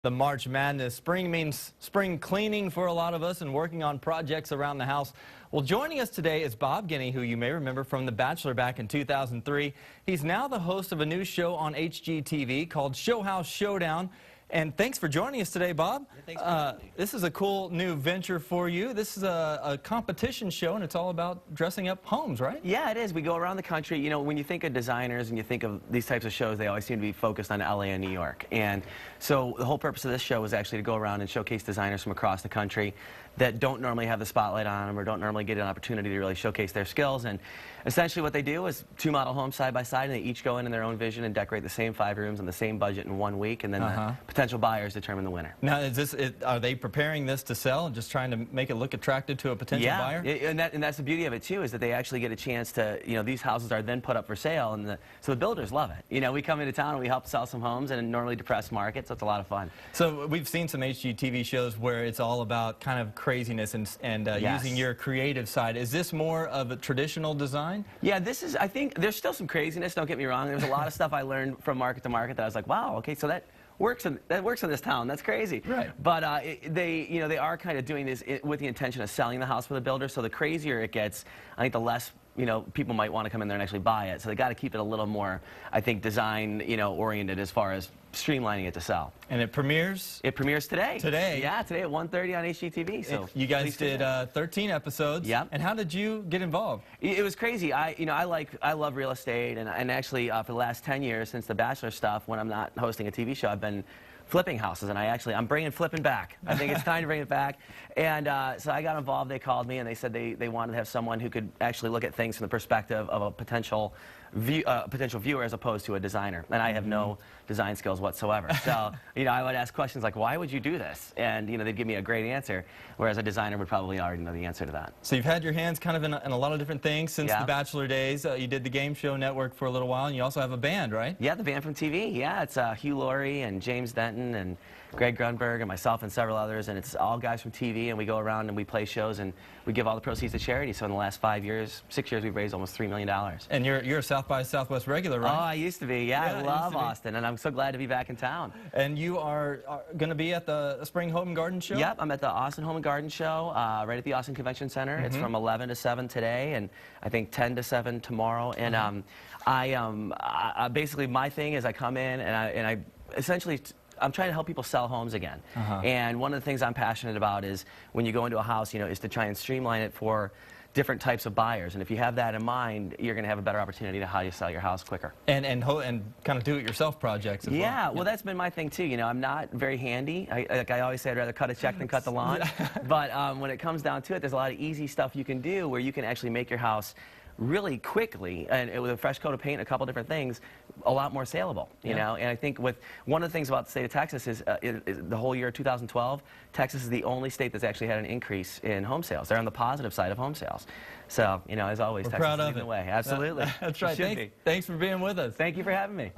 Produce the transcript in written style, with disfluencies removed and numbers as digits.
The March Madness. Spring means spring cleaning for a lot of us and working on projects around the house. Well, joining us today is Bob Guiney, who you may remember from The Bachelor back in 2003. He's now the host of a new show on HGTV called Showhouse Showdown. And thanks for joining us today, Bob. Yeah, thanks for having me. This is a cool new venture for you. This is a competition show, and it's all about dressing up homes, right? Yeah, it is. We go around the country. You know, when you think of designers and you think of these types of shows, they always seem to be focused on LA and New York. And so the whole purpose of this show was actually to go around and showcase designers from across the country that don't normally have the spotlight on them or don't normally get an opportunity to really showcase their skills. And essentially what they do is two model homes side by side, and they each go in their own vision and decorate the same 5 rooms on the same budget in 1 week, and then the potential buyers determine the winner. Now, are they preparing this to sell and just trying to make it look attractive to a potential buyer? Yeah, and that's the beauty of it too, is that they actually get a chance to, you know, these houses are then put up for sale, and so the builders love it. You know, we come into town and we help sell some homes in a normally depressed market, so it's a lot of fun. So we've seen some HGTV shows where it's all about kind of craziness and Yes. using your creative side. Is this more of a traditional design? Yeah, this is, I think, there's still some craziness, don't get me wrong. There's a lot of stuff I learned from market to market that I was like, wow, okay, so that works in this town. That's crazy. Right. But they are kind of doing this with the intention of selling the house for the builder. So the crazier it gets, I think the less, you know, people might want to come in there and actually buy it. So they got to keep it a little more, I think, design, you know, oriented as far as streamlining it to sell. And it premieres? It premieres today. Today? Yeah, today at 1:30 on HGTV. So you guys did 13 episodes. Yep. And how did you get involved? It was crazy. I love real estate, and actually for the last 10 years since the Bachelor stuff, when I'm not hosting a TV show, I've been flipping houses, and I'm bringing flipping back. I think it's time to bring it back. And so I got involved. They called me and they said they wanted to have someone who could actually look at things from the perspective of a potential viewer as opposed to a designer. And I have no design skills whatsoever. So, you know, I would ask questions like, why would you do this? And, you know, they'd give me a great answer, whereas a designer would probably already know the answer to that. So you've had your hands kind of in a lot of different things since the Bachelor days. You did the Game Show Network for a little while, and you also have a band, right? Yeah, the band from TV. Yeah, it's Hugh Laurie and James Denton and Greg Grunberg and myself and several others, and it's all guys from TV, and we go around and we play shows and we give all the proceeds to charity. So in the last 6 years, we've raised almost $3 million. And you're a South by Southwest regular, right? Oh, I used to be. Yeah, I love Austin, and I'm so glad to be back in town. And you are going to be at the Spring Home and Garden Show? Yep, I'm at the Austin Home and Garden Show right at the Austin Convention Center. It's from 11 to 7 today, and I think 10 to 7 tomorrow. And basically my thing is I come in and I essentially I'm trying to help people sell homes again. And one of the things I'm passionate about is when you go into a house, you know, is to try and streamline it for different types of buyers. And if you have that in mind, you're going to have a better opportunity to how you sell your house quicker. And kind of do-it-yourself projects as well. Yeah, well, that's been my thing too. You know, I'm not very handy. Like I always say, I'd rather cut a check than cut the lawn. But when it comes down to it, there's a lot of easy stuff you can do where you can actually make your house really quickly, and with a fresh coat of paint, a couple different things, a lot more saleable, you know. And I think with one of the things about the state of Texas is the whole year 2012, Texas is the only state that's actually had an increase in home sales. They're on the positive side of home sales. So, you know, as always, We're Texas proud is of leading the way. Absolutely. That's right. Thanks for being with us. Thank you for having me.